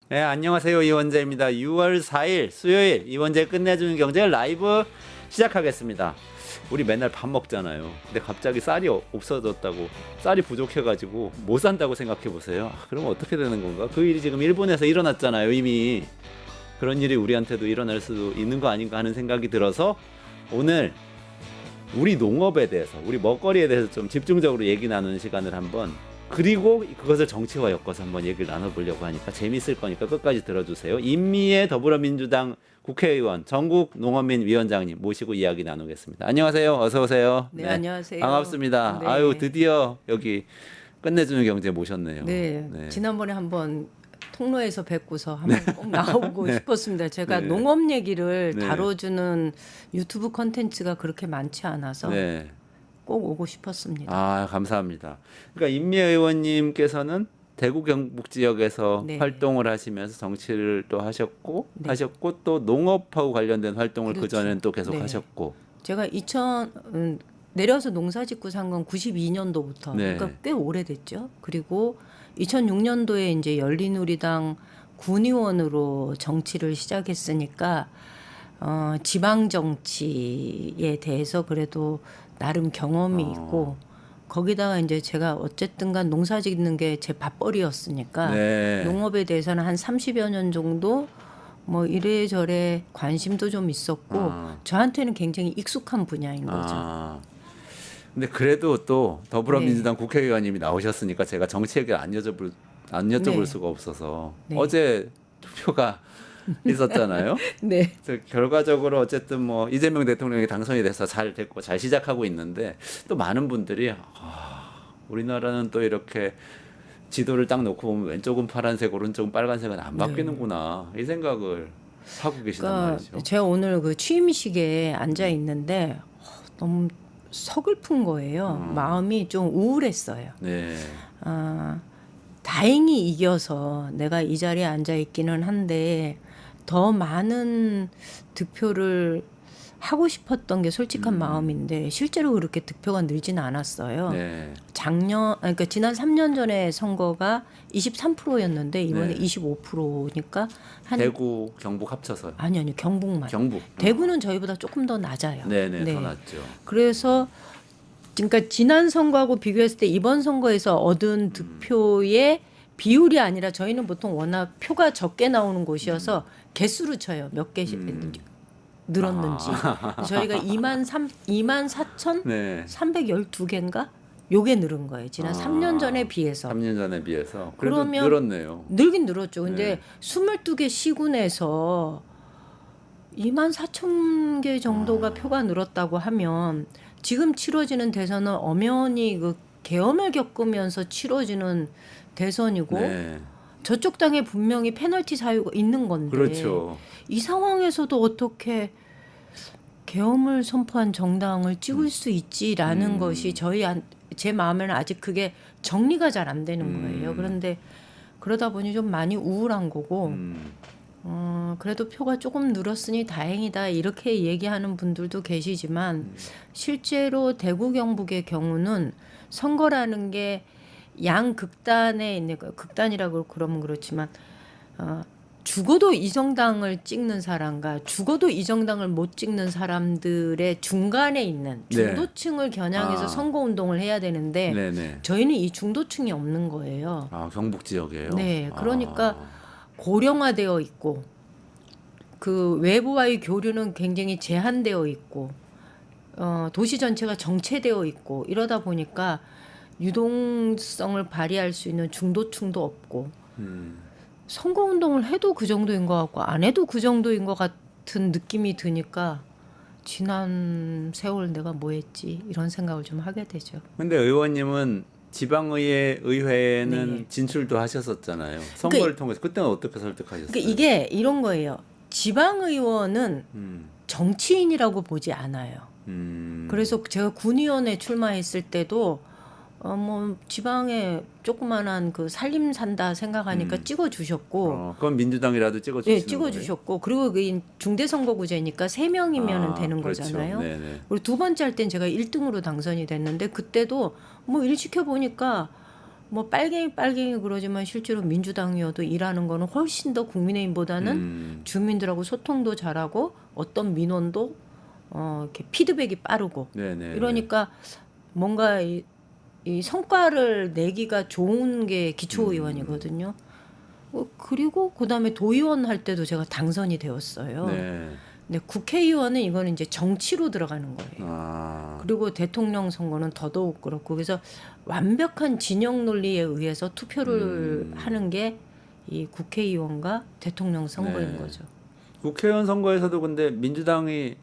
네, 안녕하세요. 이원재입니다. 6월 4일 수요일 이원재 끝내주는 경제 라이브 시작하겠습니다. 우리 맨날 밥 먹잖아요. 근데 갑자기 쌀이 없어졌다고, 쌀이 부족해가지고 못 산다고 생각해 보세요. 그럼 어떻게 되는 건가? 그 일이 지금 일본에서 일어났잖아요. 이미 그런 일이 우리한테도 일어날 수도 있는 거 아닌가 하는 생각이 들어서 오늘 우리 농업에 대해서, 우리 먹거리에 대해서 좀 집중적으로 얘기 나누는 시간을 한번, 그리고 그것을 정치와 엮어서 한번 얘기를 나눠보려고 하니까 재밌을 거니까 끝까지 들어주세요. 임미애 더불어민주당 국회의원, 전국 농어민 위원장님 모시고 이야기 나누겠습니다. 안녕하세요. 어서 오세요. 네, 안녕하세요. 반갑습니다. 네. 아유, 드디어 여기 끝내주는 경제 모셨네요. 네, 네. 지난번에 한번 통로에서 뵙고서 한번 꼭 나오고 싶었습니다. 제가 네. 농업 얘기를 네. 다뤄주는 유튜브 컨텐츠가 그렇게 많지 않아서 네. 꼭 오고 싶었습니다. 아, 감사합니다. 그러니까 임미애 의원님께서는 대구 경북 지역에서 네. 활동을 하시면서 정치를 또 하셨고 네. 하셨고 또 농업하고 관련된 활동을 그 그렇죠. 전에는 또 계속 네. 하셨고. 제가 내려서 농사짓고 산 건 92년도부터 네. 그러니까 꽤 오래됐죠. 그리고 2006년도에 이제 열린우리당 군의원으로 정치를 시작했으니까 지방 정치에 대해서 그래도 나름 경험이 있고, 거기다가 이제 제가 어쨌든간 농사 짓는 게 제 밥벌이였으니까 네. 농업에 대해서는 한 30여 년 정도 뭐 이래저래 관심도 좀 있었고 저한테는 굉장히 익숙한 분야인 거죠. 근데 그래도 또 더불어민주당 국회의원님이 나오셨으니까 제가 정치 얘기를 안 여쭤볼 네. 수가 없어서 네. 어제 투표가 있었잖아요. 네. 그래서 결과적으로 어쨌든 뭐 이재명 대통령이 당선이 돼서 잘 됐고 잘 시작하고 있는데, 또 많은 분들이 우리나라는 또 이렇게 지도를 딱 놓고 보면 왼쪽은 파란색, 오른쪽은 빨간색은 안 바뀌는구나, 이 생각을 하고 계시단 그러니까 말이죠. 제가 오늘 그 취임식에 앉아 있는데 너무 서글픈 거예요. 마음이 좀 우울했어요. 네. 다행히 이겨서 내가 이 자리에 앉아 있기는 한데 더 많은 득표를 하고 싶었던 게 솔직한 마음인데 실제로 그렇게 득표가 늘지는 않았어요. 네. 그러니까 지난 3년 전에 선거가 23%였는데 이번에 네. 25%니까 한 대구, 경북 합쳐서요. 아니 경북만. 경북. 대구는 저희보다 조금 더 낮아요. 네네, 네. 더 낫죠. 그래서 그러니까 지난 선거하고 비교했을 때 이번 선거에서 얻은 득표의 비율이 아니라 저희는 보통 워낙 표가 적게 나오는 곳이어서 개수로 쳐요. 몇 개씩 늘었는지. 저희가 24,312개인가? 요게 늘은 거예요. 지난 3년 전에 비해서. 3년 전에 비해서 그래도 그러면 늘었네요. 늘긴 늘었죠. 근데 네. 22개 시군에서 24,000개 정도가 표가 늘었다고 하면 지금 치러지는 대선은 엄연히 그 계엄을 겪으면서 치러지는 대선이고 네. 저쪽 당에 분명히 페널티 사유가 있는 건데 그렇죠. 이 상황에서도 어떻게 계엄을 선포한 정당을 찍을 수 있지라는 것이 제 마음에는 아직 그게 정리가 잘 안 되는 거예요. 그런데 그러다 보니 좀 많이 우울한 거고 그래도 표가 조금 늘었으니 다행이다 이렇게 얘기하는 분들도 계시지만 실제로 대구 경북의 경우는 선거라는 게 양극단에 있는 거, 극단이라고 그러면 그렇지만 죽어도 이 정당을 찍는 사람과 죽어도 이 정당을 못 찍는 사람들의 중간에 있는 중도층을 겨냥해서 선거운동을 해야 되는데 네네. 저희는 이 중도층이 없는 거예요. 경북 지역이에요. 네, 그러니까 고령화되어 있고 그 외부와의 교류는 굉장히 제한되어 있고 도시 전체가 정체되어 있고 이러다 보니까 유동성을 발휘할 수 있는 중도층도 없고 선거운동을 해도 그 정도인 것 같고 안 해도 그 정도인 것 같은 느낌이 드니까 지난 세월 내가 뭐 했지 이런 생각을 좀 하게 되죠. 근데 의원님은 의회에는 네. 진출도 하셨었잖아요. 선거를 통해서. 그때는 어떻게 설득하셨어요? 그러니까 이게 이런 거예요. 지방의원은 정치인이라고 보지 않아요. 그래서 제가 군의원에 출마했을 때도 뭐 지방에 조그만한 그 살림 산다 생각하니까 찍어주셨고, 그건 민주당이라도 찍어주시는 네, 찍어주셨고, 그리고 그 중대선거구제니까 3명이면 되는 그렇죠. 거잖아요. 네네. 그리고 두 번째 할 땐 제가 1등으로 당선이 됐는데 그때도 뭐 일 시켜 보니까 뭐 빨갱이 그러지만 실제로 민주당이어도 일하는 거는 훨씬 더 국민의힘보다는 주민들하고 소통도 잘하고 어떤 민원도 이렇게 피드백이 빠르고 네네. 이러니까 뭔가 이 성과를 내기가 좋은 게 기초의원이거든요. 그리고 그다음에 도의원 할 때도 제가 당선이 되었어요. 네. 근데 국회의원은 이거는 이제 정치로 들어가는 거예요. 아. 그리고 대통령 선거는 더더욱 그렇고 그래서 완벽한 진영 논리에 의해서 투표를 하는 게 이 국회의원과 대통령 선거인 네. 거죠. 국회의원 선거에서도 근데 민주당이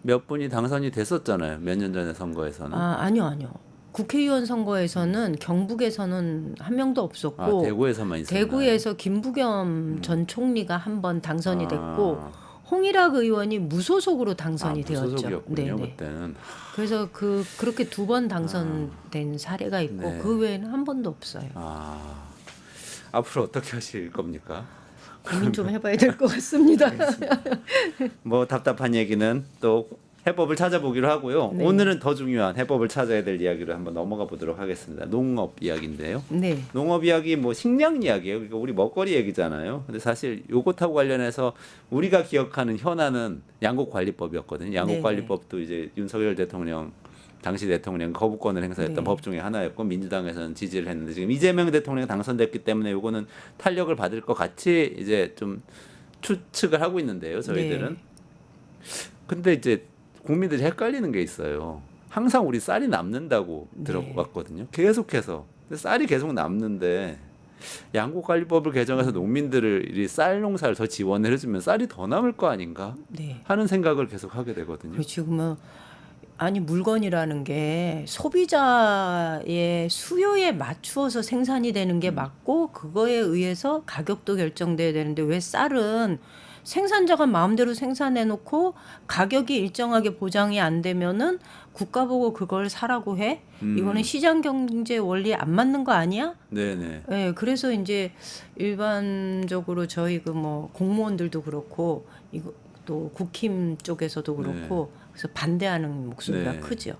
몇 분이 당선이 됐었잖아요. 몇 년 전에 선거에서는. 아니요. 국회의원 선거에서는 경북에서는 한 명도 없었고 대구에서만 있었나요? 대구에서 김부겸 전 총리가 한 번 당선이 됐고 아. 홍일학 의원이 무소속으로 당선이 되었죠. 무소속이었군요. 그때는. 그래서 그렇게 두 번 당선된 사례가 있고 네. 그 외에는 한 번도 없어요. 앞으로 어떻게 하실 겁니까? 고민 좀 해봐야 될 것 같습니다. 뭐 답답한 얘기는 또 해법을 찾아보기로 하고요. 네. 오늘은 더 중요한 해법을 찾아야 될 이야기로 한번 넘어가 보도록 하겠습니다. 농업 이야기인데요. 네. 농업 이야기 뭐 식량 이야기예요. 그러니까 우리 먹거리 얘기잖아요. 근데 사실 요것하고 관련해서 우리가 기억하는 현안은 양곡관리법이었거든요. 양곡관리법도 이제 윤석열 대통령 당시 대통령 거부권을 행사했던 네. 법 중에 하나였고 민주당에서는 지지를 했는데 지금 이재명 대통령이 당선됐기 때문에 요거는 탄력을 받을 것 같이 이제 좀 추측을 하고 있는데요. 저희들은. 네. 근데 이제 국민들이 헷갈리는 게 있어요. 항상 우리 쌀이 남는다고 네. 들어봤거든요. 계속해서. 근데 쌀이 계속 남는데 양곡관리법을 개정해서 농민들을 쌀 농사를 더 지원을 해주면 쌀이 더 남을 거 아닌가 네. 하는 생각을 계속 하게 되거든요. 그렇죠. 뭐 아니 물건이라는 게 소비자의 수요에 맞추어서 생산이 되는 게 맞고 그거에 의해서 가격도 결정돼야 되는데 왜 쌀은 생산자가 마음대로 생산해 놓고 가격이 일정하게 보장이 안 되면은 국가 보고 그걸 사라고 해? 이거는 시장 경제 원리에 안 맞는 거 아니야? 네네. 네, 그래서 이제 일반적으로 저희 그 뭐 공무원들도 그렇고 이거 또 국힘 쪽에서도 그렇고 그래서 반대하는 목소리가 네. 크죠.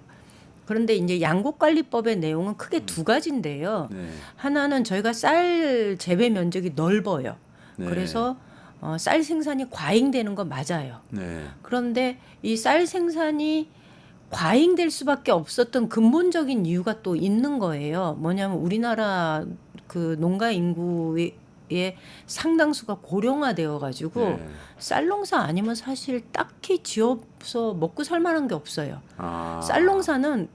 그런데 이제 양곡관리법의 내용은 크게 두 가지인데요. 네. 하나는 저희가 쌀 재배 면적이 넓어요. 네. 그래서 쌀 생산이 과잉되는 거 맞아요. 네. 그런데 이 쌀 생산이 과잉될 수밖에 없었던 근본적인 이유가 또 있는 거예요. 뭐냐면 우리나라 그 농가 인구의 상당수가 고령화되어 가지고 네. 쌀 농사 아니면 사실 딱히 지어서 먹고 살 만한 게 없어요. 아. 쌀 농사는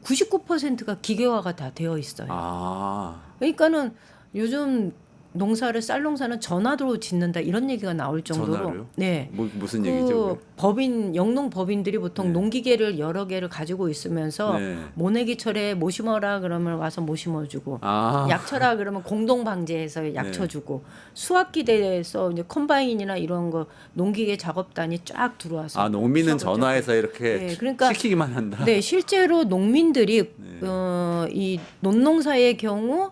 99%가 기계화가 다 되어 있어요. 아. 그러니까는 요즘 농사를 쌀 농사는 전화로 짓는다 이런 얘기가 나올 정도로 전화로요? 네. 무슨 얘기죠? 법인 영농 법인들이 보통 네. 농기계를 여러 개를 가지고 있으면서 네. 모내기철에 모 심어라 그러면 와서 모 심어주고 아. 약쳐라 그러면 공동 방제해서 약쳐주고 수확기대에서 이제 컴바인이나 이런 거 농기계 작업단이 쫙 들어와서 농민은 수확을 전화해서 이렇게 네, 그러니까 시키기만 한다. 네, 실제로 농민들이 네. 이 논농사의 경우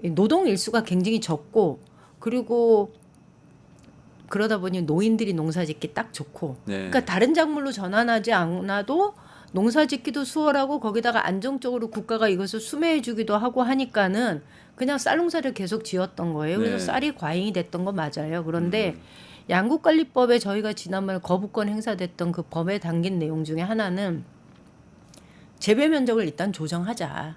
이 노동 일수가 굉장히 적고 그리고 그러다 보니 노인들이 농사짓기 딱 좋고 네. 그러니까 다른 작물로 전환하지 않아도 농사짓기도 수월하고 거기다가 안정적으로 국가가 이것을 수매해 주기도 하고 하니까는 그냥 쌀 농사를 계속 지었던 거예요. 그래서 네. 쌀이 과잉이 됐던 거 맞아요. 그런데 양국관리법에 저희가 지난번에 거부권 행사됐던 그 법에 담긴 내용 중에 하나는 재배 면적을 일단 조정하자.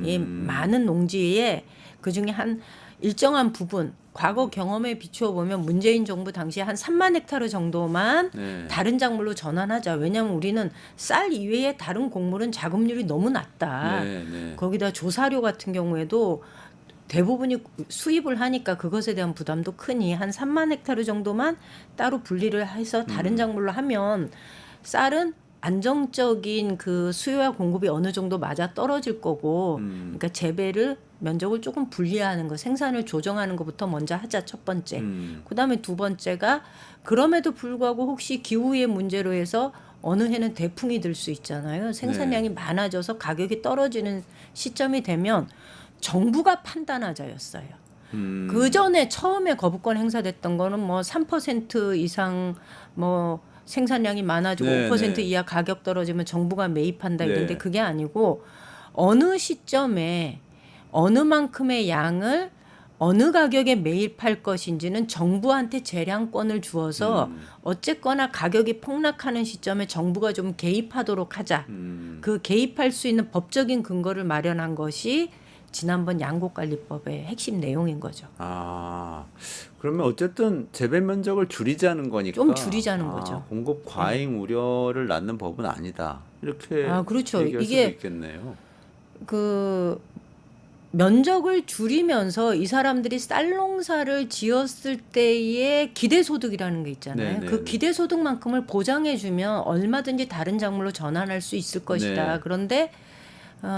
이 많은 농지에 그중에 한 일정한 부분 과거 경험에 비추어 보면 문재인 정부 당시에 한 3만 헥타르 정도만 네. 다른 작물로 전환하자. 왜냐하면 우리는 쌀 이외에 다른 곡물은 자급률이 너무 낮다. 네. 네. 거기다 조사료 같은 경우에도 대부분이 수입을 하니까 그것에 대한 부담도 크니 한 3만 헥타르 정도만 따로 분리를 해서 다른 작물로 하면 쌀은 안정적인 그 수요와 공급이 어느 정도 맞아 떨어질 거고 그러니까 재배를 면적을 조금 분리하는 거 생산을 조정하는 것부터 먼저 하자 첫 번째. 그다음에 두 번째가 그럼에도 불구하고 혹시 기후의 문제로 해서 어느 해는 대풍이 들 수 있잖아요. 생산량이 많아져서 가격이 떨어지는 시점이 되면 정부가 판단하자였어요. 그 전에 처음에 거부권 행사됐던 거는 뭐 3% 이상 뭐 생산량이 많아지고 네, 5% 네. 이하 가격 떨어지면 정부가 매입한다 네. 이런데 그게 아니고 어느 시점에 어느 만큼의 양을 어느 가격에 매일 팔 것인지는 정부한테 재량권을 주어서 어쨌거나 가격이 폭락하는 시점에 정부가 좀 개입하도록 하자. 그 개입할 수 있는 법적인 근거를 마련한 것이 지난번 양곡관리법의 핵심 내용인 거죠. 아, 그러면 어쨌든 재배 면적을 줄이자는 거니까 좀 줄이자는 거죠. 공급 과잉 우려를 낳는 법은 아니다. 이렇게 그렇죠. 얘기할 이게 수도 있겠네요. 그 면적을 줄이면서 이 사람들이 쌀 농사를 지었을 때의 기대소득이라는 게 있잖아요. 네네네. 그 기대소득만큼을 보장해주면 얼마든지 다른 작물로 전환할 수 있을 것이다. 네. 그런데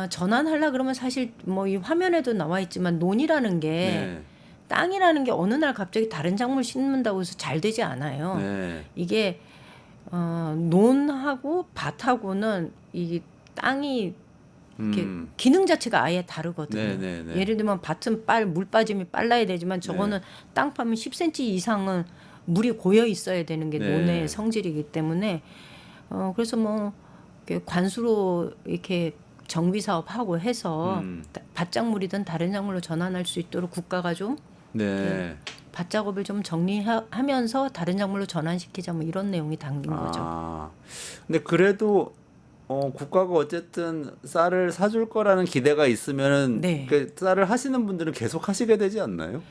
전환하려 그러면 사실 뭐 이 화면에도 나와 있지만 논이라는 게 네. 땅이라는 게 어느 날 갑자기 다른 작물 심는다고 해서 잘 되지 않아요. 네. 이게 논하고 밭하고는 이 땅이 이렇게 기능 자체가 아예 다르거든요. 네네네. 예를 들면 밭은 물 빠짐이 빨라야 되지만 저거는 땅 파면 10cm 이상은 물이 고여 있어야 되는 게 네. 논의 성질이기 때문에 그래서 뭐 이렇게 관수로 이렇게 정비 사업하고 해서 밭작물이든 다른 작물로 전환할 수 있도록 국가가 좀 네. 밭 작업을 좀 정리하면서 다른 작물로 전환시키자 뭐 이런 내용이 담긴 거죠. 근데 그래도 국가가 어쨌든 쌀을 사줄 거라는 기대가 있으면은 네. 그 쌀을 하시는 분들은 계속 하시게 되지 않나요?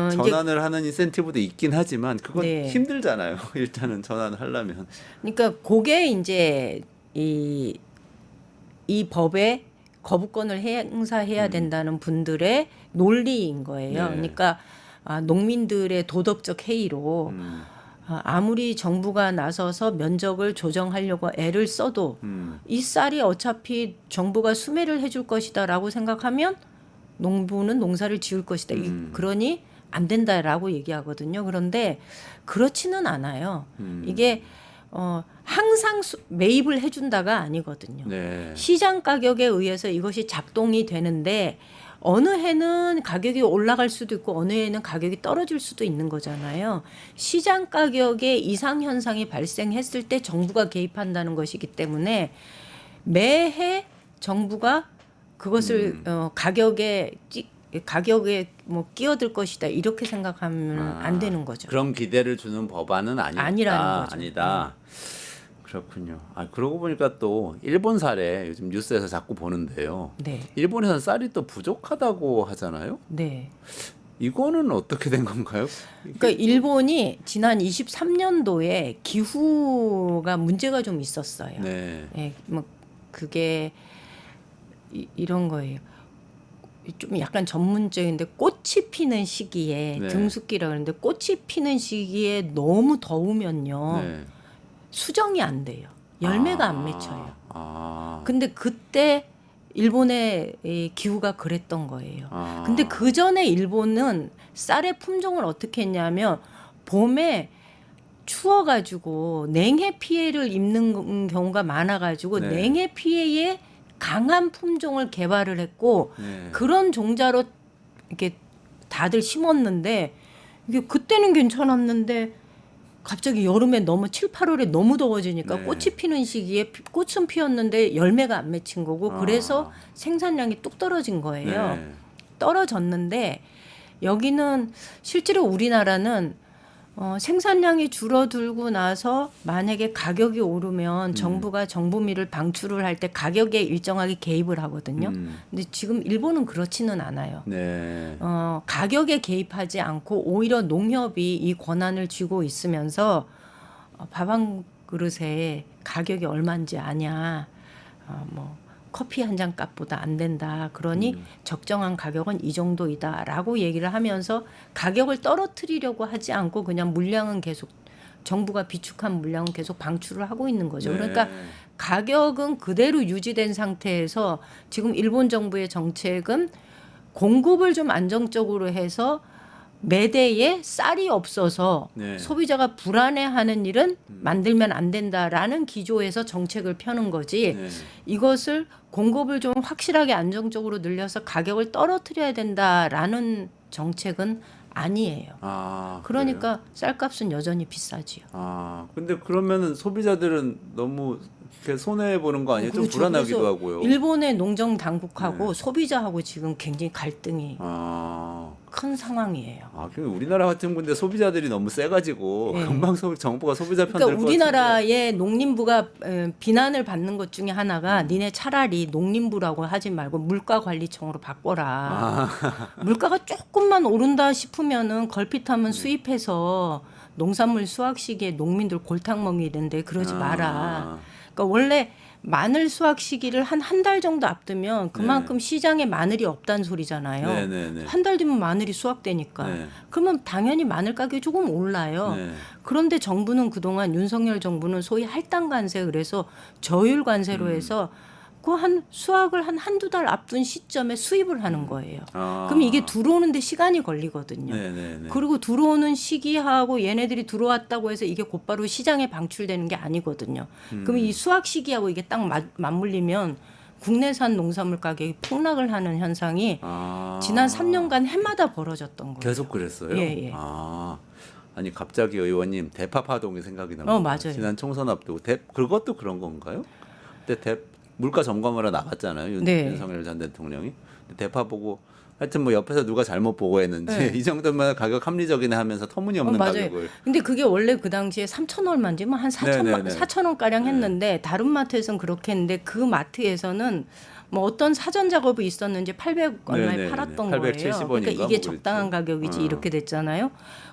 이제 전환을 하는 인센티브도 있긴 하지만 그건 네. 힘들잖아요. 일단은 전환을 하려면. 그러니까 그게 이제 이 법에 거부권을 행사해야 된다는 분들의 논리인 거예요. 네. 그러니까 농민들의 도덕적 해이로 아무리 정부가 나서서 면적을 조정하려고 애를 써도 이 쌀이 어차피 정부가 수매를 해줄 것이다라고 생각하면 농부는 농사를 지을 것이다. 그러니 안 된다라고 얘기하거든요. 그런데 그렇지는 않아요. 이게 항상 매입을 해준다가 아니거든요. 네. 시장 가격에 의해서 이것이 작동이 되는데 어느 해는 가격이 올라갈 수도 있고 어느 해는 가격이 떨어질 수도 있는 거잖아요. 시장 가격에 이상 현상이 발생했을 때 정부가 개입한다는 것이기 때문에 매해 정부가 그것을 가격에 뭐 끼어들 것이다 이렇게 생각하면 안 되는 거죠. 그런 기대를 주는 법안은 아니라는 거죠. 아니다. 그렇군요. 그러고 보니까 또 일본 사례 요즘 뉴스에서 자꾸 보는데요. 네, 일본에서는 쌀이 또 부족하다고 하잖아요. 네. 이거는 어떻게 된 건가요? 그러니까 일본이 지난 23년도에 기후가 문제가 좀 있었어요. 네. 예, 뭐 그게 이런 거예요. 좀 약간 전문적인데 꽃이 피는 시기에 네. 등숙기라 그러는데 꽃이 피는 시기에 너무 더우면요. 네. 수정이 안 돼요. 열매가 안 맺혀요. 아. 근데 그때 일본의 이 기후가 그랬던 거예요. 아. 근데 그 전에 일본은 쌀의 품종을 어떻게 했냐면 봄에 추워가지고 냉해 피해를 입는 경우가 많아가지고 네. 냉해 피해에 강한 품종을 개발을 했고 네. 그런 종자로 이렇게 다들 심었는데 이게 그때는 괜찮았는데 갑자기 여름에 너무 7, 8월에 너무 더워지니까 네. 꽃이 피는 시기에 꽃은 피었는데 열매가 안 맺힌 거고 그래서 생산량이 뚝 떨어진 거예요. 네. 떨어졌는데 여기는 실제로 우리나라는 생산량이 줄어들고 나서 만약에 가격이 오르면 정부가 정부미를 방출을 할 때 가격에 일정하게 개입을 하거든요. 근데 지금 일본은 그렇지는 않아요. 네. 가격에 개입하지 않고 오히려 농협이 이 권한을 쥐고 있으면서 밥 한 그릇에 가격이 얼마인지 아냐. 뭐 커피 한 잔 값보다 안 된다. 그러니 적정한 가격은 이 정도이다라고 얘기를 하면서 가격을 떨어뜨리려고 하지 않고 그냥 물량은 계속 정부가 비축한 물량은 계속 방출을 하고 있는 거죠. 네. 그러니까 가격은 그대로 유지된 상태에서 지금 일본 정부의 정책은 공급을 좀 안정적으로 해서 매대에 쌀이 없어서 네. 소비자가 불안해하는 일은 만들면 안 된다라는 기조에서 정책을 펴는 거지. 네. 이것을 공급을 좀 확실하게 안정적으로 늘려서 가격을 떨어뜨려야 된다라는 정책은 아니에요. 그러니까 쌀값은 여전히 비싸지요. 근데 그러면은 소비자들은 너무 이렇게 손해 보는 거 아니에요? 좀 그렇죠. 불안하기도 그래서 하고요. 일본의 농정 당국하고 네. 소비자하고 지금 굉장히 갈등이 아, 큰 상황이에요. 그럼 우리나라 같은 건데 소비자들이 너무 세가지고 네. 금방 정부가 소비자 편 들 그러니까 것 같은데. 우리나라의 농림부가 비난을 받는 것 중에 하나가 니네 차라리 농림부라고 하지 말고 물가관리청으로 바꿔라. 물가가 조금만 오른다 싶으면은 걸핏하면 수입해서 농산물 수확 시기에 농민들 골탕 먹이는데 그러지 마라. 그러니까 원래 마늘 수확 시기를 한 달 정도 앞두면 그만큼 시장에 마늘이 없다는 소리잖아요. 네네네. 한 달 뒤면 마늘이 수확되니까. 네. 그러면 당연히 마늘 가격이 조금 올라요. 네. 그런데 정부는 그동안 윤석열 정부는 소위 할당 관세 그래서 저율 관세로 해서 그 한 수확을 한두 달 앞둔 시점에 수입을 하는 거예요. 그럼 이게 들어오는데 시간이 걸리거든요. 네네네. 그리고 들어오는 시기하고 얘네들이 들어왔다고 해서 이게 곧바로 시장에 방출되는 게 아니거든요. 그럼 이 수확 시기하고 이게 딱 맞물리면 국내산 농산물 가격이 폭락을 하는 현상이 지난 3년간 해마다 벌어졌던 거예요. 계속 그랬어요? 예, 예. 아니 갑자기 의원님 대파 파동이 생각이 납니다. 맞아요. 지난 총선 앞두고 그것도 그런 건가요? 그때 물가 점검하러 나갔잖아요. 네. 윤석열 전 대통령이 대파 보고 하여튼 뭐 옆에서 누가 잘못 보고했는지 네. 이 정도면 가격 합리적이네 하면서 터무니없는 맞아요. 가격을. 근데 그게 원래 그 당시에 3천 얼마인지 뭐 한 4천 원 가량 했는데 다른 마트에서는 그렇게 했는데 그 마트에서는 뭐 어떤 사전 작업이 있었는지 800 얼마에 네네네. 팔았던 870 거예요. 원인가 그러니까 이게 뭐 적당한 그랬죠. 가격이지 이렇게 됐잖아요.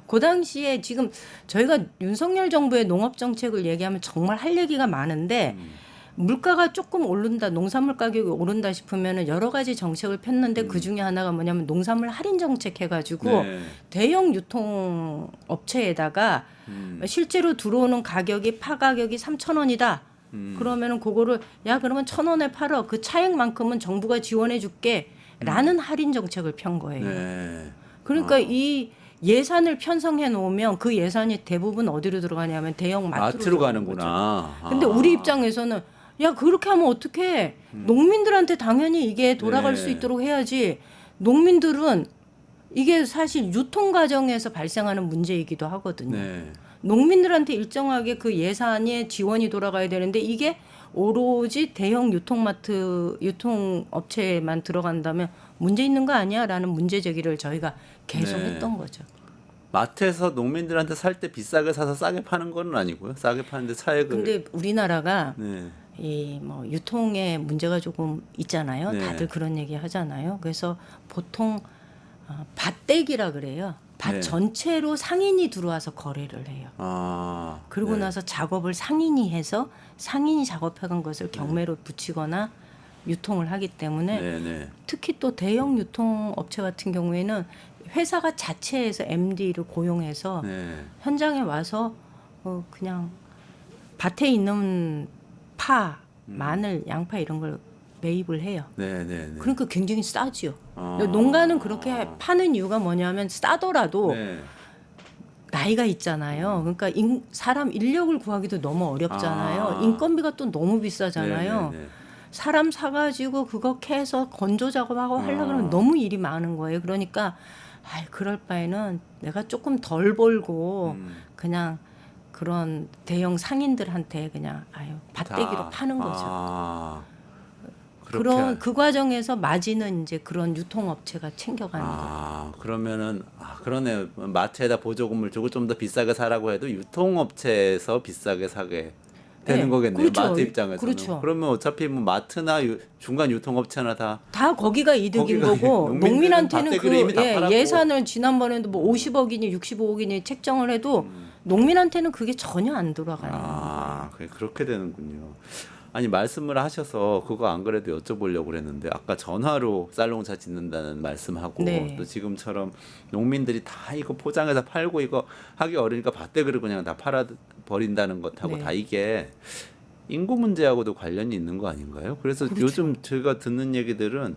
그 당시에 지금 저희가 윤석열 정부의 농업 정책을 얘기하면 정말 할 얘기가 많은데 물가가 조금 오른다, 농산물 가격이 오른다 싶으면 여러 가지 정책을 폈는데 그 중에 하나가 뭐냐면 농산물 할인 정책 해가지고 네. 대형 유통 업체에다가 실제로 들어오는 가격이 파 가격이 3,000원이다. 그러면은 그거를 야 그러면 1,000원에 팔어 그 차액만큼은 정부가 지원해 줄게라는 할인 정책을 편 거예요. 네. 그러니까 이 예산을 편성해 놓으면 그 예산이 대부분 어디로 들어가냐면 대형 마트로 가는구나. 근데 우리 입장에서는 야 그렇게 하면 어떡해. 농민들한테 당연히 이게 돌아갈 네. 수 있도록 해야지. 농민들은 이게 사실 유통 과정에서 발생하는 문제이기도 하거든요. 네. 농민들한테 일정하게 그 예산에 지원이 돌아가야 되는데 이게 오로지 대형 유통마트 유통업체에만 들어간다면 문제 있는 거 아니야라는 문제 제기를 저희가 계속 네. 했던 거죠. 마트에서 농민들한테 살 때 비싸게 사서 싸게 파는 건 아니고요. 싸게 파는데 차액을. 근데 우리나라가 네. 이 뭐 유통에 문제가 조금 있잖아요. 네. 다들 그런 얘기 하잖아요. 그래서 보통 밭대기라 그래요. 밭 네. 전체로 상인이 들어와서 거래를 해요. 그러고 네. 나서 작업을 상인이 해서 상인이 작업해간 것을 경매로 붙이거나 유통을 하기 때문에 네. 특히 또 대형 유통업체 같은 경우에는 회사가 자체에서 MD를 고용해서 네. 현장에 와서 그냥 밭에 있는 파, 마늘, 양파 이런 걸 매입을 해요. 네. 그러니까 굉장히 싸죠. 농가는 그렇게 파는 이유가 뭐냐면 싸더라도 네. 나이가 있잖아요. 그러니까 사람 인력을 구하기도 너무 어렵잖아요. 인건비가 또 너무 비싸잖아요. 네. 사람 사가지고 그거 캐서 건조 작업하고 하려고 그러면 너무 일이 많은 거예요. 그러니까 그럴 바에는 내가 조금 덜 벌고 그냥 그런 대형 상인들한테 그냥 밭대기로 파는 거죠. 그런 그 과정에서 마진은 이제 그런 유통업체가 챙겨가는 거예요. 그러면은 그러네. 마트에다 보조금을 주고 좀 더 비싸게 사라고 해도 유통업체에서 비싸게 사게 되는 네, 거겠네요. 그렇죠. 마트 입장에서는. 그렇죠. 그러면 어차피 뭐 마트나 중간 유통업체나 다 거기가 이득인 거기가 거고 농민들은 농민한테는 밭대기를 이미 다 팔았고. 예산을 지난번에도 뭐 50억이니 65억이니 책정을 해도 농민한테는 그게 전혀 안 돌아가요. 그렇게 되는군요. 아니 말씀을 하셔서 그거 안 그래도 여쭤보려고 그랬는데 아까 전화로 쌀농사 짓는다는 말씀하고 네. 또 지금처럼 농민들이 다 이거 포장해서 팔고 이거 하기 어려니까 밭대기를 그냥 다 팔아 버린다는 것하고 네. 다 이게 인구 문제하고도 관련이 있는 거 아닌가요? 그래서 그렇죠. 요즘 제가 듣는 얘기들은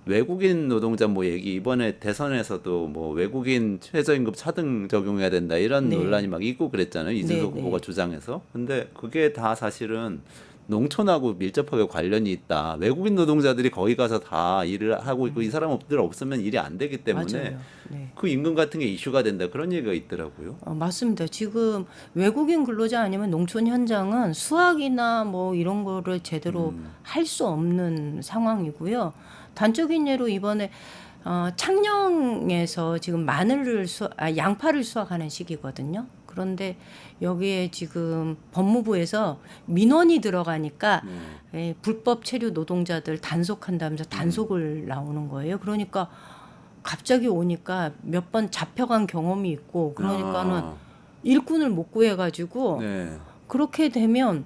외국인 노동자 뭐 얘기 이번에 대선에서도 뭐 외국인 최저임금 차등 적용해야 된다 이런 네. 논란이 막 있고 그랬잖아요. 이준석 네, 네. 후보가 주장해서. 근데 그게 다 사실은 농촌하고 밀접하게 관련이 있다. 외국인 노동자들이 거기 가서 다 일을 하고 있고 이 사람들 없으면 일이 안 되기 때문에 맞아요. 네. 그 임금 같은 게 이슈가 된다. 그런 얘기가 있더라고요. 맞습니다. 지금 외국인 근로자 아니면 농촌 현장은 수학이나 뭐 이런 거를 제대로 할 수 없는 상황이고요. 단적인 예로 이번에 창녕에서 지금 양파를 수확하는 시기거든요. 그런데 여기에 지금 법무부에서 민원이 들어가니까 불법 체류 노동자들 단속한다면서 단속을 나오는 거예요. 그러니까 갑자기 오니까 몇 번 잡혀간 경험이 있고 그러니까는 일꾼을 못 구해가지고 네. 그렇게 되면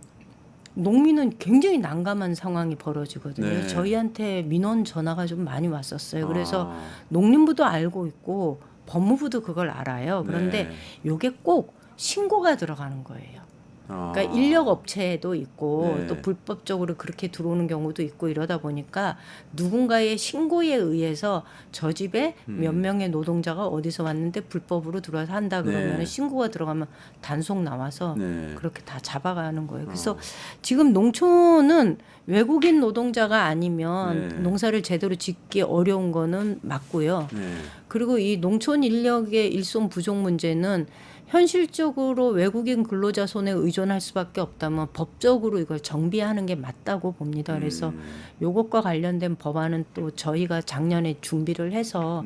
농민은 굉장히 난감한 상황이 벌어지거든요. 네. 저희한테 민원 전화가 좀 많이 왔었어요. 그래서 아. 농림부도 알고 있고 법무부도 그걸 알아요. 그런데 네. 요게 꼭 신고가 들어가는 거예요. 아. 그러니까 인력 업체도 있고 네. 또 불법적으로 그렇게 들어오는 경우도 있고 이러다 보니까 누군가의 신고에 의해서 저 집에 몇 명의 노동자가 어디서 왔는데 불법으로 들어와서 한다 그러면 네. 신고가 들어가면 단속 나와서 네. 그렇게 다 잡아가는 거예요. 그래서 지금 농촌은 외국인 노동자가 아니면 네. 농사를 제대로 짓기 어려운 거는 맞고요. 네. 그리고 이 농촌 인력의 일손 부족 문제는 현실적으로 외국인 근로자 손에 의존할 수밖에 없다면 법적으로 이걸 정비하는 게 맞다고 봅니다. 그래서 요것과 관련된 법안은 또 저희가 작년에 준비를 해서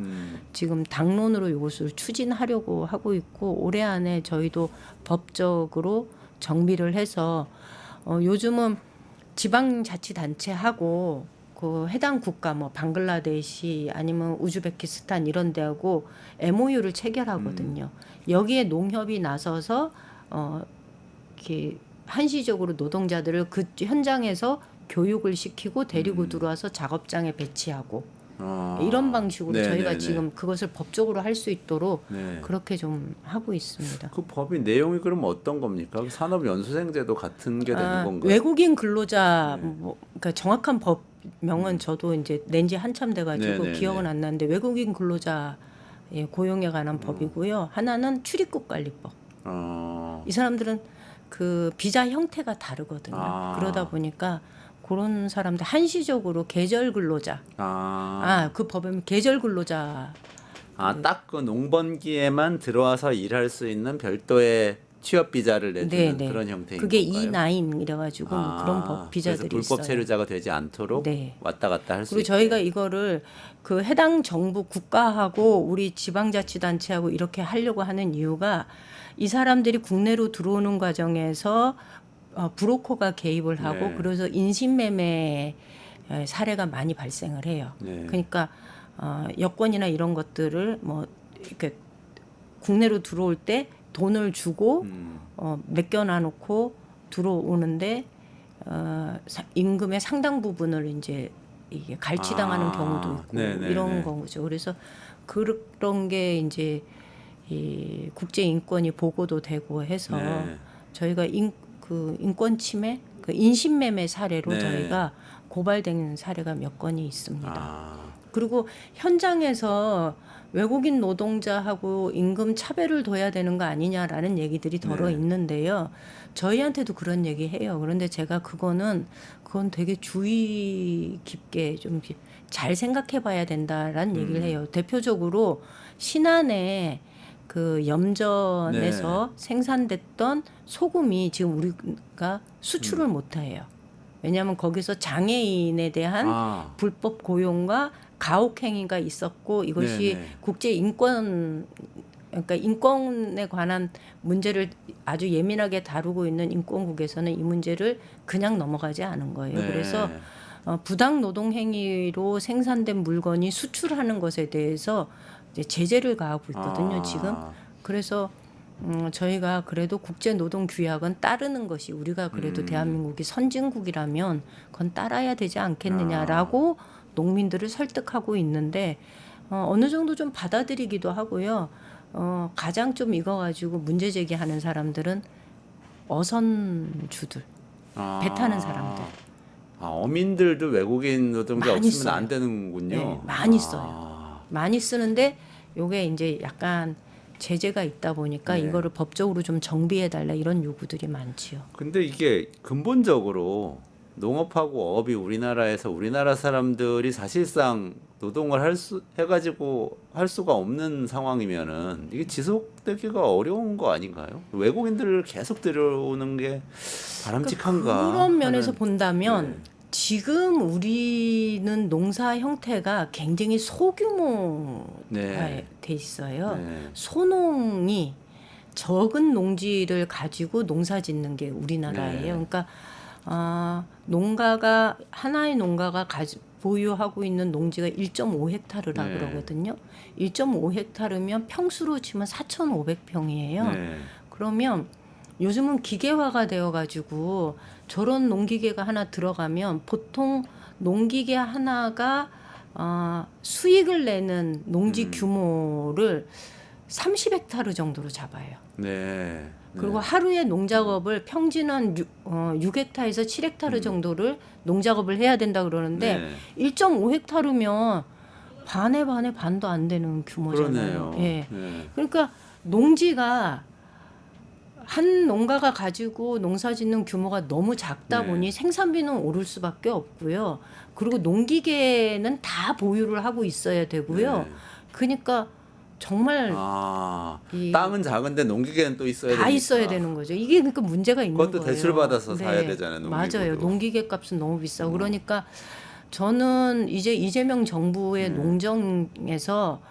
지금 당론으로 이것을 추진하려고 하고 있고 올해 안에 저희도 법적으로 정비를 해서 요즘은 지방자치단체하고 그 해당 국가 뭐 방글라데시 아니면 우즈베키스탄 이런 데하고 MOU를 체결하거든요. 여기에 농협이 나서서 이렇게 한시적으로 노동자들을 그 현장에서 교육을 시키고 데리고 들어와서 작업장에 배치하고 이런 방식으로 저희가 네네네. 지금 그것을 법적으로 할 수 있도록 네. 그렇게 좀 하고 있습니다. 그 법이 내용이 그럼 어떤 겁니까? 산업연수생제도 같은 게 되는 건가요? 외국인 근로자 그러니까 정확한 법명은 저도 이제 낸지 한참 돼가지고 네네네. 기억은 안 나는데 외국인 근로자 고용에 관한 법이고요. 하나는 출입국 관리법. 이 사람들은 그 비자 형태가 다르거든요. 아. 그러다 보니까 그런 사람들 한시적으로 계절 근로자. 그 법은 계절 근로자. 딱 그 농번기에만 들어와서 일할 수 있는 별도의 취업 비자를 내주는 네네. 그런 형태인 그게 건가요? E9 이래가지고 그런 법 비자들이 그래서 불법 있어요. 체류자가 되지 않도록 네. 왔다 갔다 할 수 그리고 있게. 저희가 이거를 그 해당 정부 국가하고 우리 지방자치단체하고 이렇게 하려고 하는 이유가 이 사람들이 국내로 들어오는 과정에서 브로커가 개입을 하고 네. 그래서 인신매매 사례가 많이 발생을 해요. 네. 그러니까 여권이나 이런 것들을 뭐 이렇게 국내로 들어올 때 돈을 주고 맡겨놔 놓고 들어오는데 임금의 상당 부분을 이제 이게 갈취당하는 경우도 있고 네네네. 이런 거죠. 그래서 그런 게 이제 이 국제 인권이 보고도 되고 해서 네. 저희가 그 인권 침해, 그 인신매매 사례로 네. 저희가 고발된 사례가 몇 건이 있습니다. 아. 그리고 현장에서 외국인 노동자하고 임금 차별을 둬야 되는 거 아니냐라는 얘기들이 덜어 네. 있는데요. 저희한테도 그런 얘기 해요. 그런데 제가 그건 되게 주의 깊게 좀 잘 생각해 봐야 된다라는 얘기를 해요. 대표적으로 신안에 그 염전에서 생산됐던 소금이 지금 우리가 수출을 못 해요. 왜냐하면 거기서 장애인에 대한 불법 고용과 가혹 행위가 있었고 이것이 네네. 국제 인권 그러니까 인권에 관한 문제를 아주 예민하게 다루고 있는 인권국에서는 이 문제를 그냥 넘어가지 않은 거예요. 네. 그래서 부당 노동 행위로 생산된 물건이 수출하는 것에 대해서 이제 제재를 가하고 있거든요, 지금. 그래서 저희가 그래도 국제 노동 규약은 따르는 것이 우리가 그래도 대한민국이 선진국이라면 그건 따라야 되지 않겠느냐라고 농민들을 설득하고 있는데 어느 정도 좀 받아들이기도 하고요. 가장 좀 이거 가지고 문제 제기하는 사람들은 어선주들, 배 타는 사람들. 어민들도 외국인 노동자 많이 없으면 써요. 안 되는군요. 네, 많이 써요. 많이 쓰는데 요게 이제 약간 제재가 있다 보니까 네. 이거를 법적으로 좀 정비해 달라 이런 요구들이 많지요. 근데 이게 근본적으로 농업하고 어업이 우리나라에서 우리나라 사람들이 사실상 노동을 해가지고 할 수가 없는 상황이면은 이게 지속되기가 어려운 거 아닌가요? 외국인들을 계속 들여오는 게 바람직한가? 그런 면에서 하는- 본다면 네. 지금 우리는 농사 형태가 굉장히 소규모화 네. 돼 있어요. 네. 소농이 적은 농지를 가지고 농사 짓는 게 우리나라예요. 네. 그러니까 하나의 농가가 보유하고 있는 농지가 1.5헥타르라 네. 그러거든요. 1.5헥타르면 평수로 치면 4,500평이에요. 네. 그러면 요즘은 기계화가 되어가지고 저런 농기계가 하나 들어가면 보통 농기계 하나가 수익을 내는 농지 규모를 30헥타르 정도로 잡아요. 네. 그리고 하루에 농작업을 평균은 6헥타르에서 7헥타르 정도를 농작업을 해야 된다 그러는데 네. 1.5헥타르면 반에 반도 안 되는 규모잖아요. 그러네요. 예. 네. 그러니까 농지가 한 농가가 가지고 농사짓는 규모가 너무 작다 네. 보니 생산비는 오를 수밖에 없고요. 그리고 농기계는 다 보유를 하고 있어야 되고요. 네. 그러니까 정말 이 땅은 작은데 농기계는 또 있어야 다 되니까. 있어야 되는 거죠. 이게 그러니까 문제가 있는 그것도 거예요. 대출 받아서 사야 되잖아요, 농기계도. 맞아요. 농기계 값은 너무 비싸고 그러니까 저는 이제 이재명 정부의 농정에서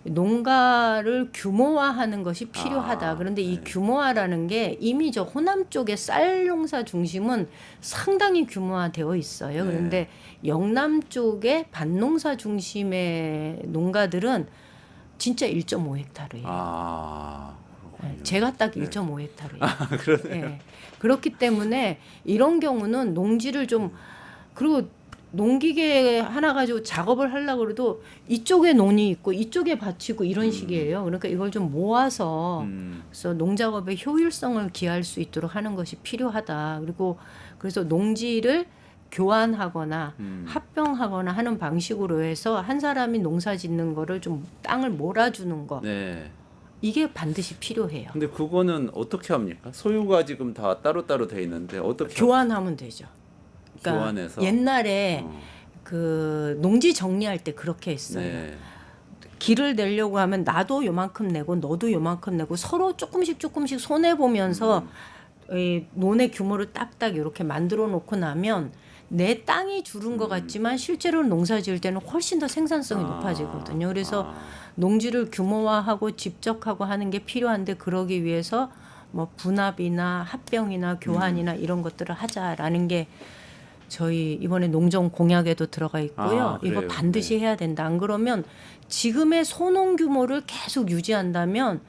농가를 규모화하는 것이 필요하다. 그런데 이 규모화라는 게 이미 저 호남 쪽의 쌀 농사 중심은 상당히 규모화되어 있어요. 네. 그런데 영남 쪽의 밭농사 중심의 농가들은 진짜 1.5헥타르예요. 제가 딱 1.5헥타르예요. 그러네요. 그렇기 때문에 이런 경우는 농지를 좀 그리고 농기계 하나 가지고 작업을 하려고 그래도 이쪽에 논이 있고 이쪽에 밭이 있고 이런 식이에요. 그러니까 이걸 좀 모아서 그래서 농작업의 효율성을 기할 수 있도록 하는 것이 필요하다. 그리고 그래서 농지를 교환하거나 합병하거나 하는 방식으로 해서 한 사람이 농사 짓는 거를 좀 땅을 몰아주는 거 네. 이게 반드시 필요해요. 근데 그거는 어떻게 합니까? 소유가 지금 다 따로따로 돼 있는데 어떻게 교환하면 되죠. 그러니까 교환해서? 옛날에 그 농지 정리할 때 그렇게 했어요. 네. 길을 내려고 하면 나도 요만큼 내고 너도 요만큼 내고 서로 조금씩 손해 보면서 이 논의 규모를 딱딱 이렇게 만들어 놓고 나면 내 땅이 줄은 것 같지만 실제로 농사 지을 때는 훨씬 더 생산성이 높아지거든요. 그래서 농지를 규모화하고 집적하고 하는 게 필요한데 그러기 위해서 뭐 분합이나 합병이나 교환이나 이런 것들을 하자라는 게 저희 이번에 농정 공약에도 들어가 있고요. 그래요? 이거 반드시 해야 된다. 안 그러면 지금의 소농 규모를 계속 유지한다면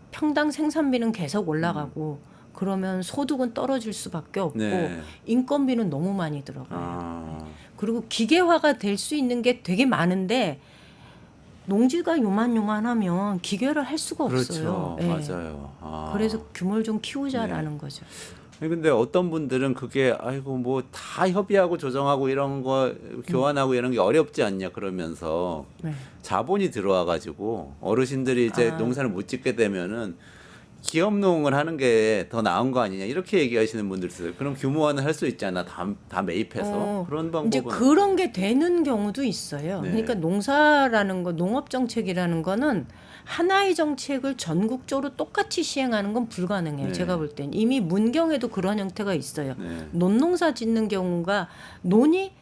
평당 생산비는 계속 올라가고 그러면 소득은 떨어질 수밖에 없고 네. 인건비는 너무 많이 들어가요. 아, 그리고 기계화가 될 수 있는 게 되게 많은데 농지가 요만하면 기계를 할 수가 없어요. 그렇죠. 예. 맞아요. 그래서 규모를 좀 키우자라는 거죠. 근데 어떤 분들은 그게 아이고 뭐 다 협의하고 조정하고 이런 거 교환하고 이런 게 어렵지 않냐 그러면서 네. 자본이 들어와 가지고 어르신들이 이제 농사를 못 짓게 되면은 기업 농을 하는 게 더 나은 거 아니냐 이렇게 얘기하시는 분들 있어요. 그럼 규모화는 할 수 있잖아. 다 매입해서 그런 방법은 이제 그런 게 되는 경우도 있어요. 네. 그러니까 농사라는 거, 농업 정책이라는 거는 하나의 정책을 전국적으로 똑같이 시행하는 건 불가능해요. 네. 제가 볼 땐 이미 문경에도 그런 형태가 있어요. 네. 논농사 짓는 경우가 논이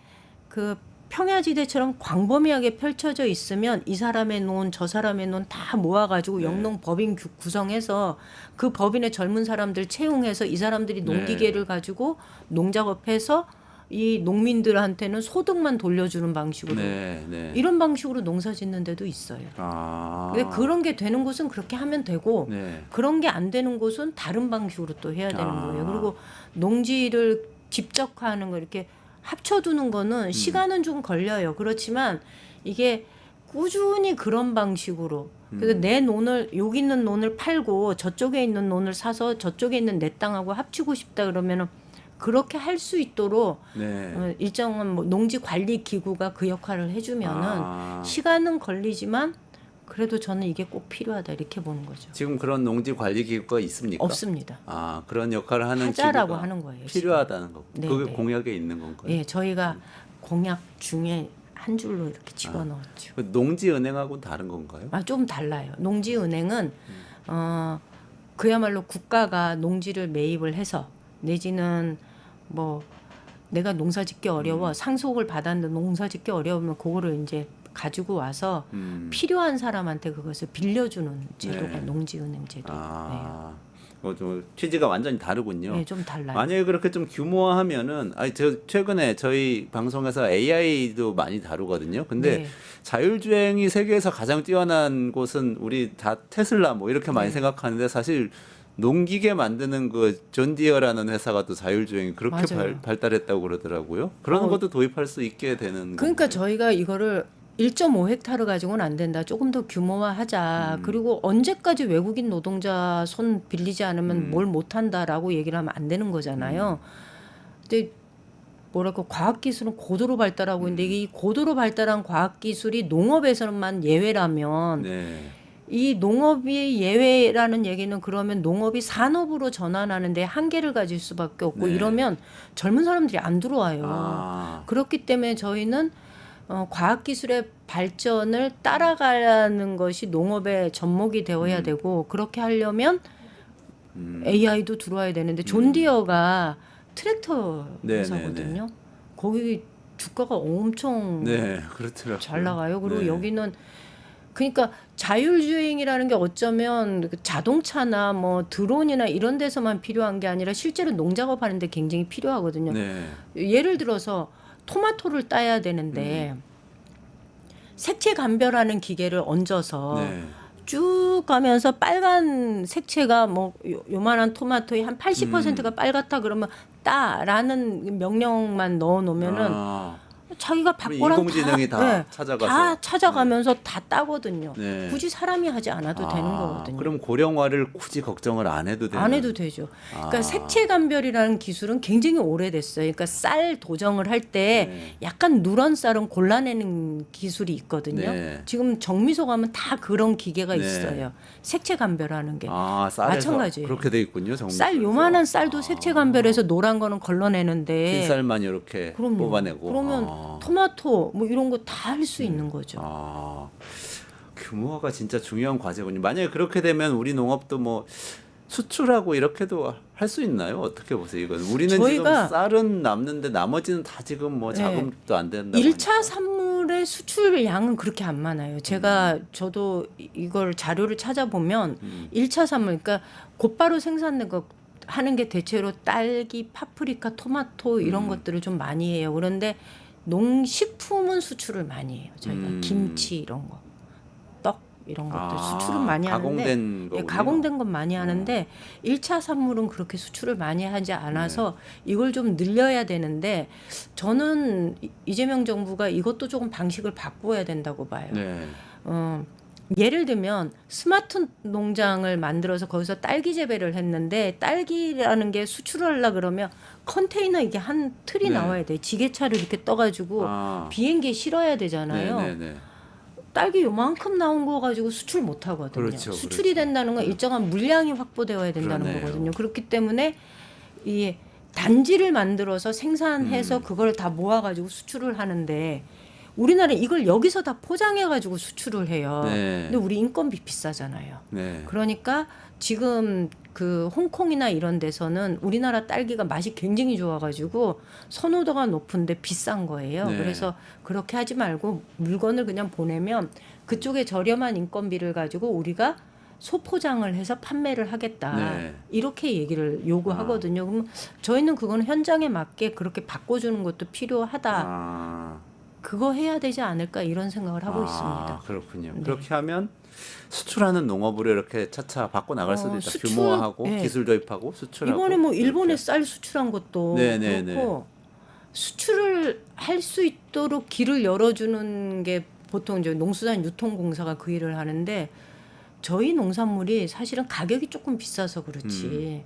그 평야지대처럼 광범위하게 펼쳐져 있으면 이 사람의 논, 저 사람의 논 다 모아가지고 영농 법인 구성해서 그 법인의 젊은 사람들 채용해서 이 사람들이 농기계를 가지고 농작업해서 이 농민들한테는 소득만 돌려주는 방식으로 네. 이런 방식으로 농사 짓는 데도 있어요. 근데 그런 게 되는 곳은 그렇게 하면 되고 네. 그런 게 안 되는 곳은 다른 방식으로 또 해야 되는 거예요. 그리고 농지를 집적화하는 거 이렇게 합쳐두는 거는 시간은 좀 걸려요. 그렇지만 이게 꾸준히 그런 방식으로 그래서 내 논을 여기 있는 논을 팔고 저쪽에 있는 논을 사서 저쪽에 있는 내 땅하고 합치고 싶다 그러면은 그렇게 할 수 있도록 네. 일정한 뭐 농지 관리 기구가 그 역할을 해주면은 시간은 걸리지만 그래도 저는 이게 꼭 필요하다 이렇게 보는 거죠. 지금 그런 농지 관리 기구가 있습니까? 없습니다. 아, 그런 역할을 하는 하자라고 기구가 하는 거예요. 필요하다는 거. 네, 그게 네. 공약에 있는 건가요? 예, 저희가 공약 중에 한 줄로 이렇게 집어넣었죠. 그 농지은행하고는 다른 건가요? 아, 좀 달라요. 농지은행은 그야말로 국가가 농지를 매입을 해서 내지는 뭐 내가 농사짓기 어려워 상속을 받았는데 농사짓기 어려우면 그거를 이제 가지고 와서 필요한 사람한테 그것을 빌려주는 제도가 네. 농지은행 제도. 아, 좀 취지가 완전히 다르군요. 네, 좀 달라요. 만약에 그렇게 좀 규모화하면은, 아니 저 최근에 저희 방송에서 AI도 많이 다루거든요. 근데 네. 자율주행이 세계에서 가장 뛰어난 곳은 우리 다 테슬라 뭐 이렇게 많이 네. 생각하는데 사실 농기계 만드는 그 존디어라는 회사가 또 자율주행이 그렇게 맞아요. 발달했다고 그러더라고요. 그런 것도 도입할 수 있게 되는. 그러니까 건가요? 저희가 이거를 1.5헥타르 가지고는 안 된다. 조금 더 규모화하자. 그리고 언제까지 외국인 노동자 손 빌리지 않으면 뭘 못한다라고 얘기를 하면 안 되는 거잖아요. 근데 뭐랄까 과학기술은 고도로 발달하고 있는데 이 고도로 발달한 과학기술이 농업에서만 예외라면 네. 이 농업이 예외라는 얘기는 그러면 농업이 산업으로 전환하는데 한계를 가질 수밖에 없고 네. 이러면 젊은 사람들이 안 들어와요. 아, 그렇기 때문에 저희는 과학기술의 발전을 따라가는 것이 농업의 접목이 되어야 되고 그렇게 하려면 AI도 들어와야 되는데 존디어가 트랙터 네, 회사거든요. 거기 주가가 엄청 네, 그렇더라고요. 잘 나가요. 그리고 네. 여기는 그러니까 자율주행이라는 게 어쩌면 그 자동차나 뭐 드론이나 이런 데서만 필요한 게 아니라 실제로 농작업 하는데 굉장히 필요하거든요. 네. 예를 들어서 토마토를 따야 되는데 색채 감별하는 기계를 얹어서 네. 쭉 가면서 빨간 색채가 뭐 요만한 토마토의 한 80%가 빨갛다 그러면 따라는 명령만 넣어 놓으면은 아, 자기가 그럼 바꿔랑 인공지능이 다 찾아가서. 다 찾아가면서 다 따거든요. 네. 굳이 사람이 하지 않아도 되는 거거든요. 그럼 고령화를 굳이 걱정을 안 해도 되는. 안 해도 되죠. 그러니까 아. 색채 감별이라는 기술은 굉장히 오래됐어요. 그러니까 쌀 도정을 할 때 네. 약간 누런 쌀은 골라내는 기술이 있거든요. 네. 지금 정미소 가면 다 그런 기계가 네. 있어요. 색채 감별하는 게. 아, 쌀에서 마찬가지예요. 그렇게 돼 있군요. 정밀 쌀 쌀에서. 요만한 쌀도 색채 감별해서 노란 거는 걸러내는데 흰쌀만 이렇게 그럼요. 뽑아내고. 그러면 아. 토마토 뭐 이런 거 다 할 수 있는 거죠. 아, 규모화가 진짜 중요한 과제군요. 만약에 그렇게 되면 우리 농업도 뭐 수출하고 이렇게도 할 수 있나요? 어떻게 보세요? 이건 우리는 저희가- 지금 쌀은 남는데 나머지는 다 지금 뭐 네. 자금도 안 된다. 1차 산물의 수출량은 그렇게 안 많아요. 제가 저도 이걸 자료를 찾아보면 1차 산물 그러니까 곧바로 생산된 거 하는 게 대체로 딸기, 파프리카, 토마토 이런 것들을 좀 많이 해요. 그런데 농식품은 수출을 많이 해요. 저희가 김치 이런 거, 떡 이런 것들 수출은 많이 가공된 하는데 거군요. 가공된 건 많이 하는데 1차 산물은 그렇게 수출을 많이 하지 않아서 네. 이걸 좀 늘려야 되는데 저는 이재명 정부가 이것도 조금 방식을 바꿔야 된다고 봐요. 네. 예를 들면 스마트 농장을 만들어서 거기서 딸기 재배를 했는데 딸기라는 게 수출을 하려 그러면 컨테이너 이게 한 틀이 네. 나와야 돼. 지게차를 이렇게 떠가지고 아. 비행기에 실어야 되잖아요. 네, 네, 네. 딸기 요만큼 나온 거 가지고 수출 못 하거든요. 그렇죠, 수출이 그렇죠. 된다는 건 일정한 물량이 확보되어야 된다는 그러네요. 거거든요. 그렇기 때문에 이 단지를 만들어서 생산해서 그걸 다 모아가지고 수출을 하는데 우리나라는 이걸 여기서 다 포장해가지고 수출을 해요. 네. 근데 우리 인건비 비싸잖아요. 네. 그러니까 지금 그 홍콩이나 이런 데서는 우리나라 딸기가 맛이 굉장히 좋아가지고 선호도가 높은데 비싼 거예요. 네. 그래서 그렇게 하지 말고 물건을 그냥 보내면 그쪽에 저렴한 인건비를 가지고 우리가 소포장을 해서 판매를 하겠다. 네. 이렇게 얘기를 요구하거든요. 그럼 저희는 그건 현장에 맞게 그렇게 바꿔주는 것도 필요하다. 아. 그거 해야 되지 않을까 이런 생각을 하고 있습니다. 그렇군요. 네. 그렇게 하면 수출하는 농업으로 이렇게 차차 바꿔 나갈 수도 있다. 수출, 규모화하고 네. 기술 도입하고 수출하고. 이번에 뭐 일본에 이렇게. 쌀 수출한 것도 네, 네, 그렇고 수출을 할 수 있도록 길을 열어주는 게 보통 이제 농수산 유통공사가 그 일을 하는데 저희 농산물이 사실은 가격이 조금 비싸서 그렇지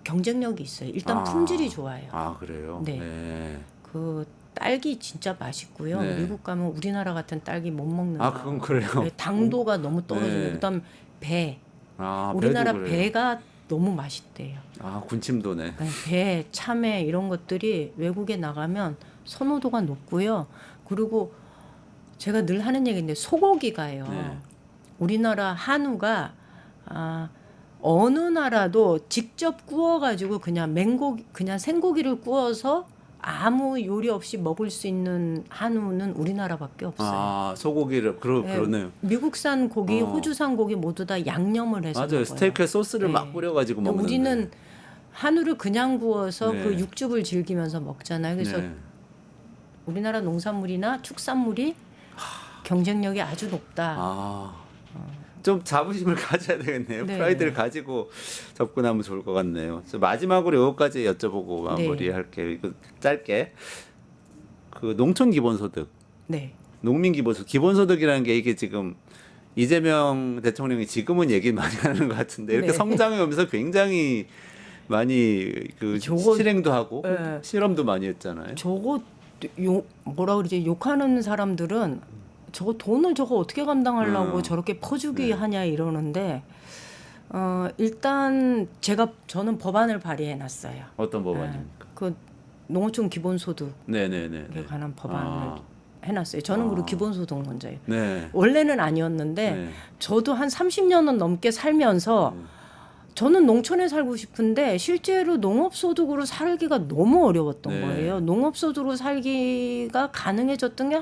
경쟁력이 있어요. 일단 품질이 좋아요. 아, 그래요. 네. 네. 그 딸기 진짜 맛있고요. 네. 미국 가면 우리나라 같은 딸기 못 먹는다. 아, 그건 그래요. 네, 당도가 너무 떨어지고 네. 그다음 배. 아, 우리나라 배도 그래요. 배가 너무 맛있대요. 아, 군침도네. 네, 배, 참외 이런 것들이 외국에 나가면 선호도가 높고요. 그리고 제가 늘 하는 얘기인데 소고기가요. 네. 우리나라 한우가 어느 나라도 직접 구워가지고 그냥 맹고기, 그냥 생고기를 구워서 아무 요리 없이 먹을 수 있는 한우는 우리나라밖에 없어요. 아, 소고기를 네, 그러네요. 미국산 고기, 어. 호주산 고기 모두 다 양념을 해서 맞아요. 먹어요. 스테이크에 소스를 네. 막 뿌려가지고 근데 먹는데. 우리는 한우를 그냥 구워서 네. 그 육즙을 즐기면서 먹잖아요. 그래서 네. 우리나라 농산물이나 축산물이 경쟁력이 아주 높다. 좀 자부심을 가져야 되겠네요. 네. 프라이드를 가지고 접근하면 좋을 것 같네요. 그래서 마지막으로 이것까지 여쭤보고 마무리할게요. 이거 짧게. 그 농촌 기본소득, 네. 농민 기본소득, 기본소득이라는 게 이게 지금 이재명 대통령이 지금은 얘기 많이 하는 것 같은데 이렇게 네. 성장해 오면서 굉장히 많이 그 저거- 실행도 하고 네. 실험도 많이 했잖아요. 저거 뭐라 그러지? 욕하는 사람들은 저거 돈을 저거 어떻게 감당하려고 저렇게 퍼주기 네. 하냐 이러는데 일단 저는 법안을 발의해 놨어요. 어떤 법안입니까? 그 농어촌 기본소득에 네네네. 관한 법안을 아, 해놨어요. 저는 그리고 아. 기본소득 문제예요. 네. 원래는 아니었는데 네. 저도 한 30년은 넘게 살면서 저는 농촌에 살고 싶은데 실제로 농업소득으로 살기가 너무 어려웠던 네. 거예요. 농업소득으로 살기가 가능해졌던 게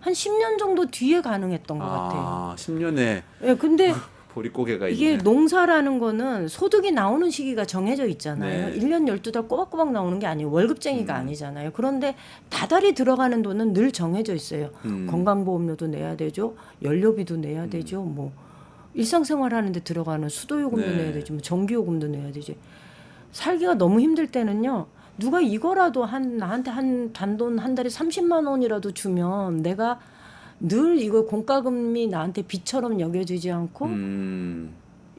한 10년 정도 뒤에 가능했던 것 같아요. 10년에 예, 근데 보릿고개가 이게 있네. 농사라는 거는 소득이 나오는 시기가 정해져 있잖아요. 네. 1년 12달 꼬박꼬박 나오는 게 아니에요. 월급쟁이가 아니잖아요. 그런데 다달이 들어가는 돈은 늘 정해져 있어요. 건강보험료도 내야 되죠. 연료비도 내야 되죠. 뭐 일상생활 하는데 들어가는 수도요금도 네. 내야 되죠. 뭐 전기요금도 내야 되지. 살기가 너무 힘들 때는요. 누가 이거라도 나한테 한 단돈 한 달에 30만 원이라도 주면 내가 늘 이거 공과금이 나한테 빚처럼 여겨지지 않고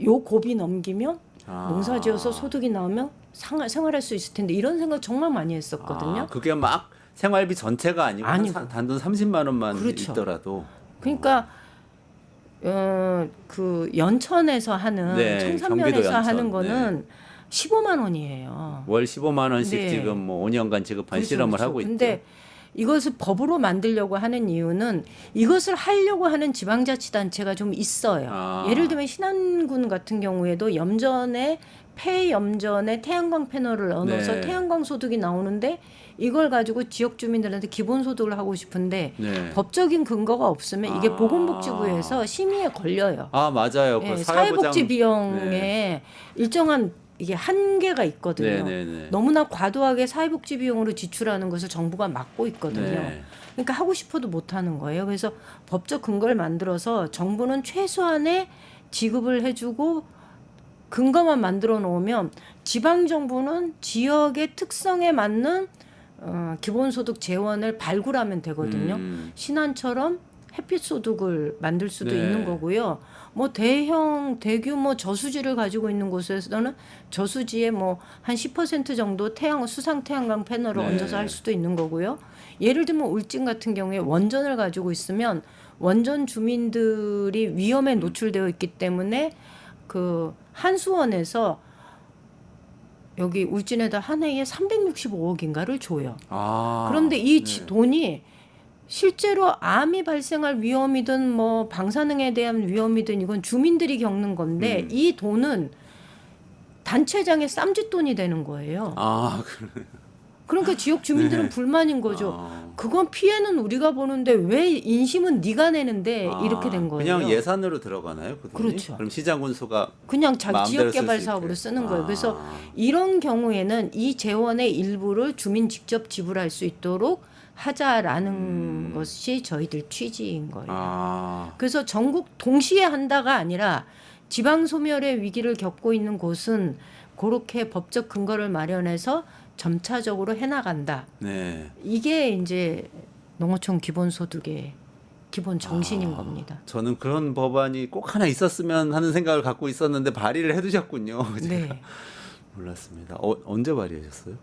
요 고비 넘기면 농사지어서 소득이 나오면 생활할 수 있을 텐데 이런 생각 정말 많이 했었거든요. 그게 막 생활비 전체가 아니고 아니고. 단돈 30만 원만 그렇죠. 있더라도 그러니까 그 연천에서 하는 네, 경기도 청산면에서 연천. 하는 거는 15만 원이에요. 월 15만 원씩 네. 지금 뭐 5년간 지급한 그렇죠, 실험을 그렇죠. 하고 근데 있죠. 이것을 법으로 만들려고 하는 이유는 이것을 하려고 하는 지방자치단체가 좀 있어요. 예를 들면 신안군 같은 경우에도 염전에 폐염전에 태양광 패널을 넣어서 네. 태양광 소득이 나오는데 이걸 가지고 지역 주민들한테 기본 소득을 하고 싶은데 네. 법적인 근거가 없으면 이게 보건복지부에서 심의에 걸려요. 맞아요. 예, 그 사회복지 비용에 네. 일정한 이게 한계가 있거든요. 네네네. 너무나 과도하게 사회복지 비용으로 지출하는 것을 정부가 막고 있거든요. 네. 그러니까 하고 싶어도 못 하는 거예요. 그래서 법적 근거를 만들어서 정부는 최소한의 지급을 해주고 근거만 만들어 놓으면 지방 정부는 지역의 특성에 맞는 기본소득 재원을 발굴하면 되거든요. 신안처럼 햇빛 소득을 만들 수도 네. 있는 거고요. 뭐 대규모 저수지를 가지고 있는 곳에서는 저수지에 뭐 한 10% 정도 수상 태양광 패널을 네. 얹어서 할 수도 있는 거고요. 예를 들면 울진 같은 경우에 원전을 가지고 있으면 원전 주민들이 위험에 노출되어 있기 때문에 그 한수원에서 여기 울진에다 한 해에 365억인가를 줘요. 그런데 이 네. 돈이 실제로 암이 발생할 위험이든 뭐 방사능에 대한 위험이든 이건 주민들이 겪는 건데 이 돈은 단체장의 쌈짓돈이 되는 거예요. 그래. 그러니까 지역 주민들은 네. 불만인 거죠. 그건 피해는 우리가 보는데 왜 인심은 네가 내는데 이렇게 된 거예요. 그냥 예산으로 들어가나요? 그 돈이? 그렇죠. 그럼 시장 군수가 그냥 자기 마음대로 지역개발 쓸수 사업으로 있게. 쓰는 거예요. 그래서 이런 경우에는 이 재원의 일부를 주민 직접 지불할 수 있도록 하자라는 것이 저희들 취지인 거예요. 그래서 전국 동시에 한다가 아니라 지방 소멸의 위기를 겪고 있는 곳은 그렇게 법적 근거를 마련해서 점차적으로 해나간다. 네. 이게 이제 농어촌 기본소득의 기본 정신인 겁니다. 저는 그런 법안이 꼭 하나 있었으면 하는 생각을 갖고 있었는데 발의를 해두셨군요. 제가 네. 몰랐습니다. 언제 발의하셨어요?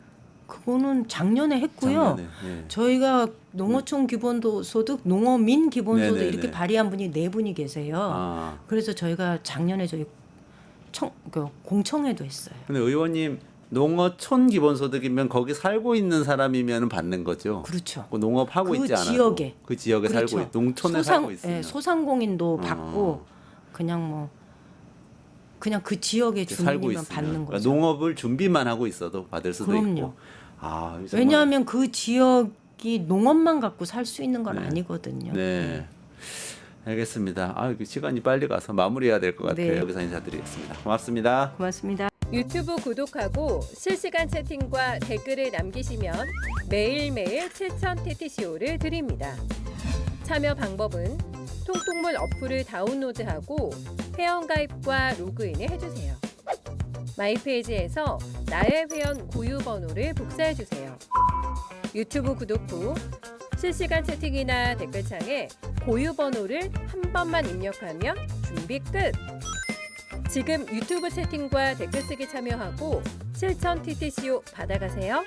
그거는 작년에 했고요. 작년에, 예. 저희가 농어촌 기본소득, 농어민 기본소득 네네네. 이렇게 발의한 분이 4분이 계세요. 아. 그래서 저희가 작년에 저희 공청회도 했어요. 근데 의원님 농어촌 기본소득이면 거기 살고 있는 사람이면 받는 거죠. 그렇죠. 그 농업하고 그 있지 않아도 지역에. 그 지역에 그렇죠. 살고 있, 농촌에 살고 있으면 예, 소상공인도 받고 그냥 그냥 그 지역의 살고 주민이면 있으면 받는 그러니까 거죠. 농업을 준비만 하고 있어도 받을 수도 그럼요. 있고. 아, 정말- 왜냐하면 그 지역이 농업만 갖고 살 수 있는 건 네. 아니거든요. 네. 알겠습니다. 아, 시간이 빨리 가서 마무리해야 될 것 같아요. 네. 여기서 인사드리겠습니다. 고맙습니다. 고맙습니다. 유튜브 구독하고 실시간 채팅과 댓글을 남기시면 매일매일 7천 TTCO를 드립니다. 참여 방법은 통통물 어플을 다운로드하고 회원가입과 로그인을 해주세요. 마이페이지에서 나의 회원 고유 번호를 복사해주세요. 유튜브 구독 후 실시간 채팅이나 댓글창에 고유 번호를 한 번만 입력하면 준비 끝! 지금 유튜브 채팅과 댓글 쓰기 참여하고 실천 TTCO 받아가세요.